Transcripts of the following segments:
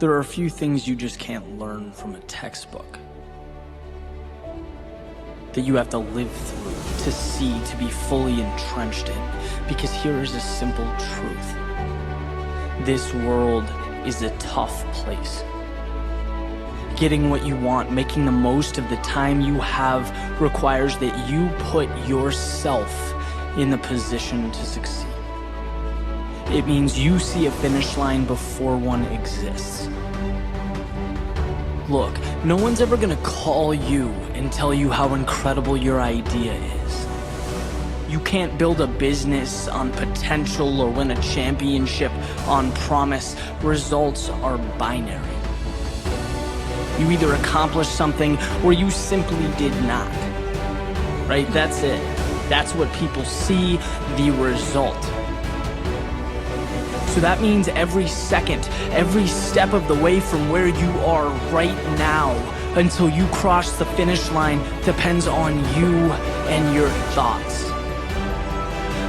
There are a few things you just can't learn from a textbook, that you have to live through, to see, to be fully entrenched in. Because here is a simple truth. This world is a tough place. Getting what you want, making the most of the time you have, requires that you put yourself in the position to succeed. It means you see a finish line before one exists. Look, no one's ever gonna call you and tell you how incredible your idea is. You can't build a business on potential or win a championship on promise. Results are binary. You either accomplish something or you simply did not. Right? That's it. That's what people see, the result. So that means every second, every step of the way from where you are right now until you cross the finish line depends on you and your thoughts.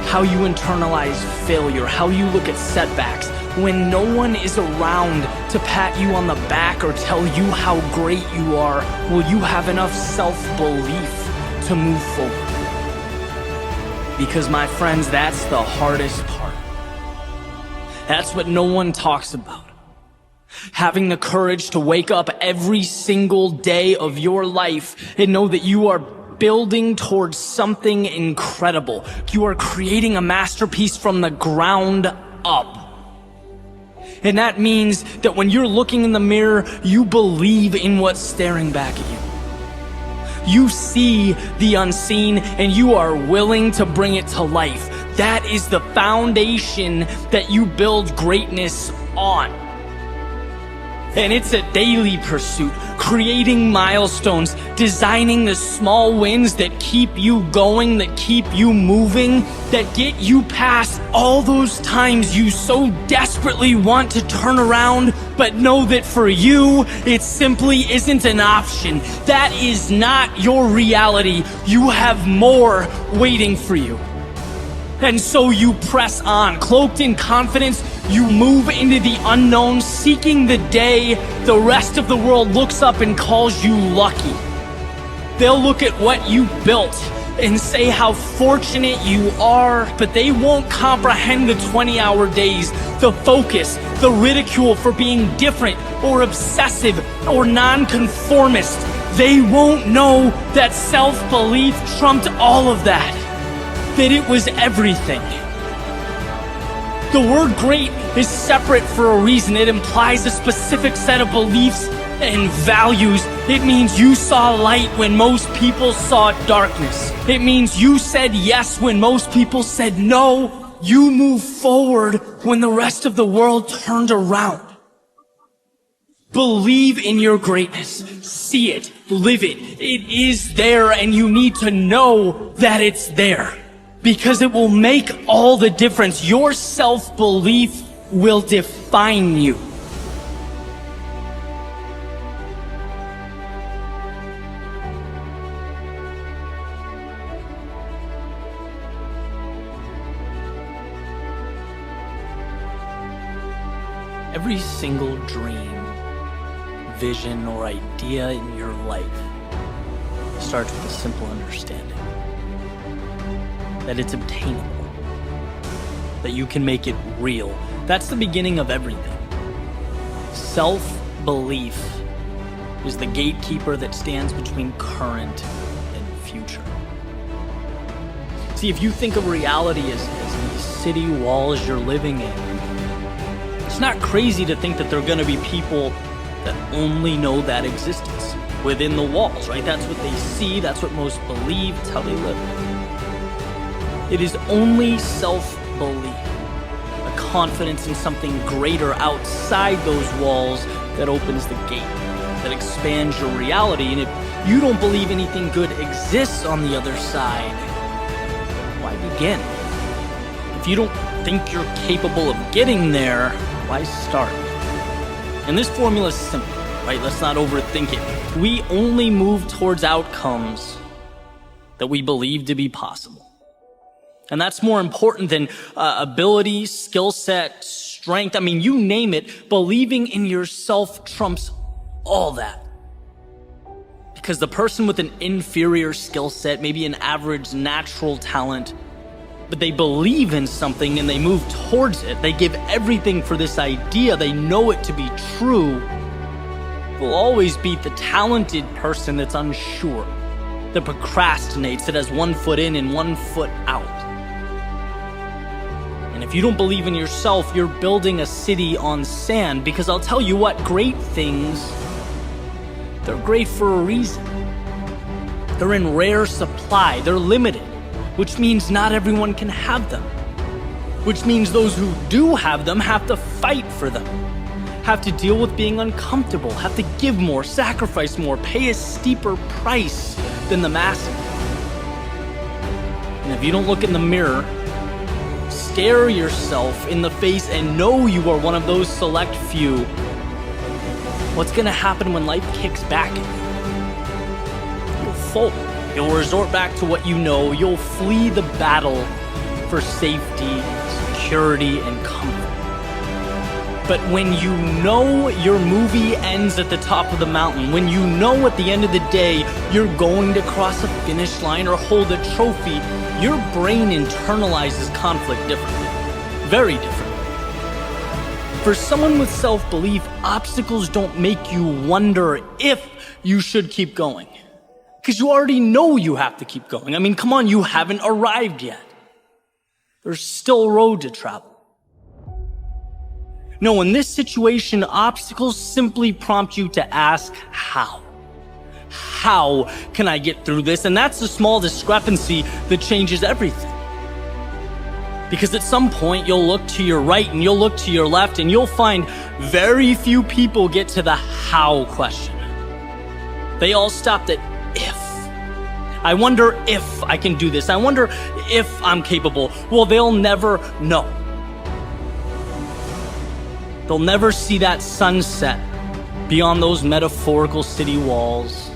How you internalize failure, how you look at setbacks. When no one is around to pat you on the back or tell you how great you are, will you have enough self-belief to move forward? Because my friends, that's the hardest part. That's what no one talks about. Having the courage to wake up every single day of your life and know that you are building towards something incredible. You are creating a masterpiece from the ground up. And that means that when you're looking in the mirror, you believe in what's staring back at you. You see the unseen and you are willing to bring it to life. That is the foundation that you build greatness on. And it's a daily pursuit, creating milestones, designing the small wins that keep you going, that keep you moving, that get you past all those times you so desperately want to turn around, but know that for you, it simply isn't an option. That is not your reality. You have more waiting for you. And so you press on, cloaked in confidence, you move into the unknown, seeking the day the rest of the world looks up and calls you lucky. They'll look at what you built and say how fortunate you are, but they won't comprehend the 20-hour days, the focus, the ridicule for being different or obsessive or nonconformist. They won't know that self-belief trumped all of that. That it was everything. The word great is separate for a reason. It implies a specific set of beliefs and values. It means you saw light when most people saw darkness. It means you said yes when most people said no. You moved forward when the rest of the world turned around. Believe in your greatness. See it. Live it. It is there, and you need to know that it's there. Because it will make all the difference. Your self-belief will define you. Every single dream, vision, or idea in your life starts with a simple understanding. That it's obtainable, that you can make it real. That's the beginning of everything. Self-belief is the gatekeeper that stands between current and future. See, if you think of reality as these city walls you're living in, it's not crazy to think that there are going to be people that only know that existence within the walls, right? That's what they see, that's what most believe, it's how they live. It is only self-belief, a confidence in something greater outside those walls that opens the gate, that expands your reality. And if you don't believe anything good exists on the other side, why begin? If you don't think you're capable of getting there, why start? And this formula is simple, right? Let's not overthink it. We only move towards outcomes that we believe to be possible. And that's more important than ability, skill set, strength. I mean, you name it, believing in yourself trumps all that. Because the person with an inferior skill set, maybe an average natural talent, but they believe in something and they move towards it, they give everything for this idea, they know it to be true, will always beat the talented person that's unsure, that procrastinates, that has one foot in and one foot out. And if you don't believe in yourself, you're building a city on sand, because I'll tell you what, great things, they're great for a reason. They're in rare supply, they're limited, which means not everyone can have them. Which means those who do have them have to fight for them, have to deal with being uncomfortable, have to give more, sacrifice more, pay a steeper price than the masses. And if you don't look in the mirror, stare yourself in the face and know you are one of those select few, what's gonna happen when life kicks back at you? You'll fold. You'll resort back to what you know. You'll flee the battle for safety, security, and comfort. But when you know your movie ends at the top of the mountain, when you know at the end of the day you're going to cross a finish line or hold a trophy, your brain internalizes conflict differently. Very differently. For someone with self-belief, obstacles don't make you wonder if you should keep going. Because you already know you have to keep going. I mean, come on, you haven't arrived yet. There's still a road to travel. No, in this situation, obstacles simply prompt you to ask, how? How can I get through this? And that's the small discrepancy that changes everything. Because at some point, you'll look to your right and you'll look to your left and you'll find very few people get to the how question. They all stopped at if. I wonder if I can do this. I wonder if I'm capable. Well, they'll never know. They'll never see that sunset beyond those metaphorical city walls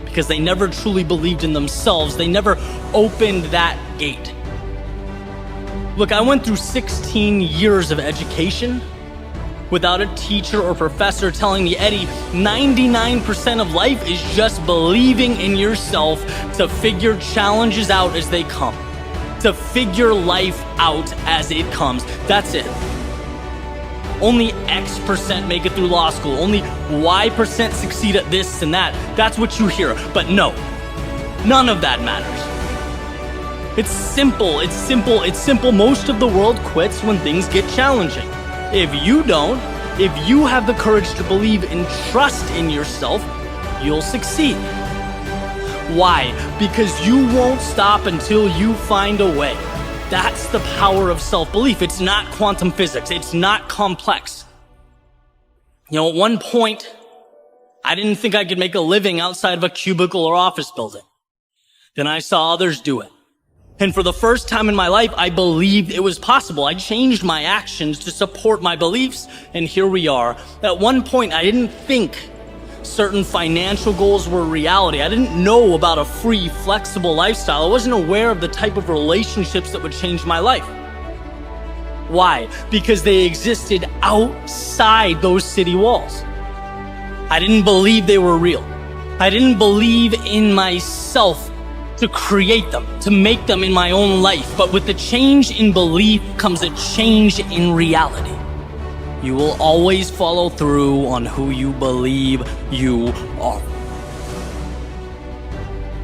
because they never truly believed in themselves. They never opened that gate. Look, I went through 16 years of education without a teacher or professor telling me, Eddie, 99% of life is just believing in yourself to figure challenges out as they come, to figure life out as it comes. That's it. Only X% make it through law school. Only Y% succeed at this and that. That's what you hear. But no, none of that matters. It's simple, it's simple, it's simple. Most of the world quits when things get challenging. If you don't, if you have the courage to believe and trust in yourself, you'll succeed. Why? Because you won't stop until you find a way. That's the power of self-belief. It's not quantum physics. It's not complex. You know, at one point, I didn't think I could make a living outside of a cubicle or office building. Then I saw others do it. And for the first time in my life, I believed it was possible. I changed my actions to support my beliefs, and here we are. At one point, I didn't think certain financial goals were reality. I didn't know about a free, flexible lifestyle. I wasn't aware of the type of relationships that would change my life. Why? Because they existed outside those city walls. I didn't believe they were real. I didn't believe in myself to create them, to make them in my own life. But with the change in belief comes a change in reality. You will always follow through on who you believe you are.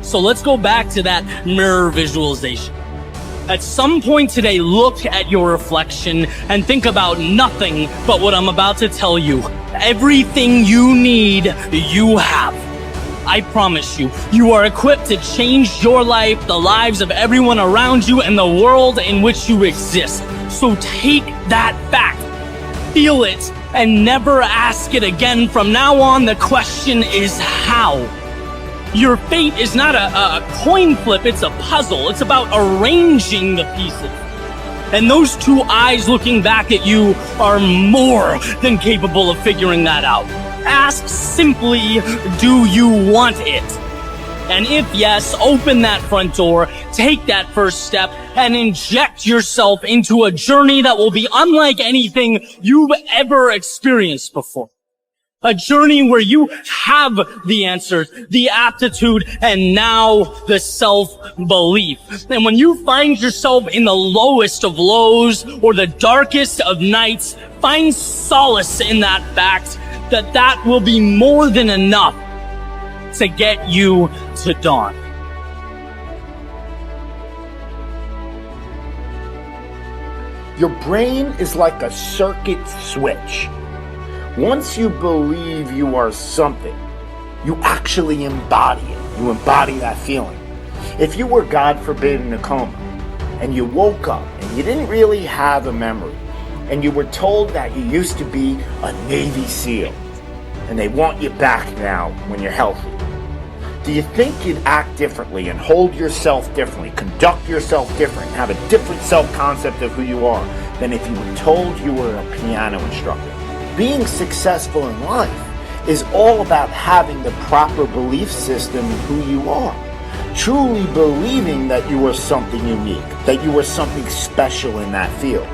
So let's go back to that mirror visualization. At some point today, look at your reflection and think about nothing but what I'm about to tell you. Everything you need, you have. I promise you, you are equipped to change your life, the lives of everyone around you, and the world in which you exist. So take that fact. Feel it and never ask it again. From now on, the question is how. Your fate is not a coin flip, it's a puzzle. It's about arranging the pieces. And those two eyes looking back at you are more than capable of figuring that out. Ask simply, do you want it? And if yes, open that front door, take that first step and inject yourself into a journey that will be unlike anything you've ever experienced before. A journey where you have the answers, the aptitude, and now the self-belief. And when you find yourself in the lowest of lows or the darkest of nights, find solace in that fact that that will be more than enough to get you to dawn. Your brain is like a circuit switch. Once you believe you are something, you actually embody it. You embody that feeling. If you were, God forbid, in a coma, and you woke up and you didn't really have a memory, and you were told that you used to be a Navy SEAL, and they want you back now when you're healthy, do you think you'd act differently and hold yourself differently, conduct yourself different, have a different self-concept of who you are than if you were told you were a piano instructor? Being successful in life is all about having the proper belief system in who you are. Truly believing that you are something unique, that you are something special in that field.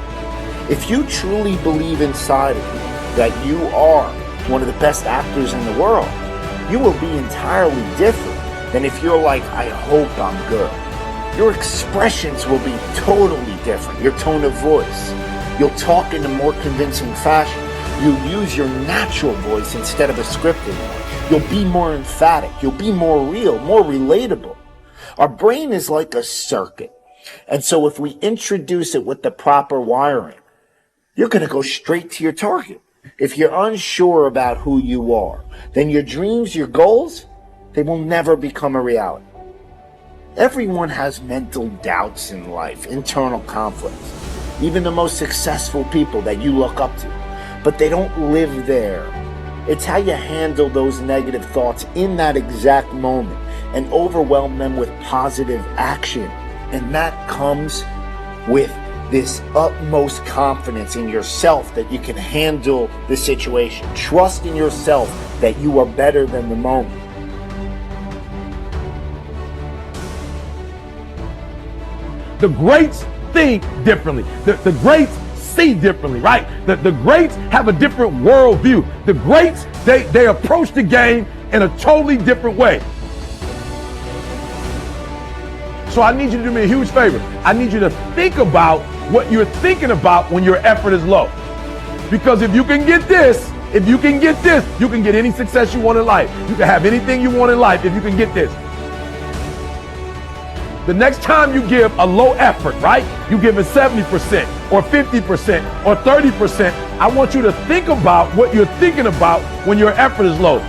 If you truly believe inside of you that you are one of the best actors in the world, you will be entirely different than if you're like, I hope I'm good. Your expressions will be totally different. Your tone of voice. You'll talk in a more convincing fashion. You'll use your natural voice instead of a scripted one. You'll be more emphatic. You'll be more real, more relatable. Our brain is like a circuit. And so if we introduce it with the proper wiring, you're going to go straight to your target. If you're unsure about who you are, then your dreams, your goals, they will never become a reality. Everyone has mental doubts in life, internal conflicts. Even the most successful people that you look up to. But they don't live there. It's how you handle those negative thoughts in that exact moment and overwhelm them with positive action. And that comes with this utmost confidence in yourself that you can handle the situation. Trust in yourself that you are better than the moment. The greats think differently. The greats see differently, right? The greats have a different worldview. The greats, they approach the game in a totally different way. So I need you to do me a huge favor. I need you to think about what you're thinking about when your effort is low. Because if you can get this, you can get any success you want in life. You can have anything you want in life if you can get this. The next time you give a low effort, right? You give it 70% or 50% or 30%. I want you to think about what you're thinking about when your effort is low.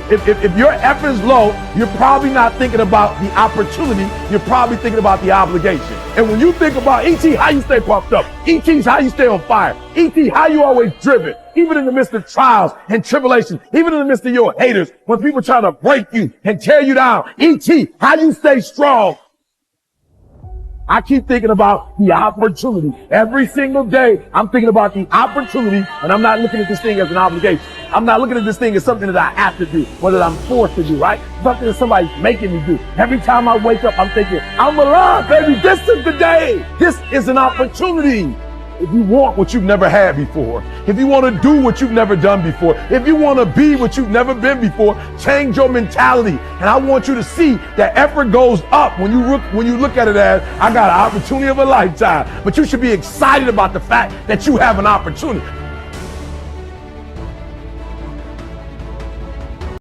If your effort is low, you're probably not thinking about the opportunity. You're probably thinking about the obligation. And when you think about E.T., how you stay pumped up. E.T.'s how you stay on fire. E.T., how you always driven. Even in the midst of trials and tribulations. Even in the midst of your haters. When people try to break you and tear you down. E.T., how you stay strong. I keep thinking about the opportunity. Every single day, I'm thinking about the opportunity, and I'm not looking at this thing as an obligation. I'm not looking at this thing as something that I have to do, or that I'm forced to do, right? Something that somebody's making me do. Every time I wake up, I'm thinking, I'm alive, baby. This is the day. This is an opportunity. If you want what you've never had before, if you want to do what you've never done before, if you want to be what you've never been before, change your mentality. And I want you to see that effort goes up when you look at it as, I got an opportunity of a lifetime. But you should be excited about the fact that you have an opportunity.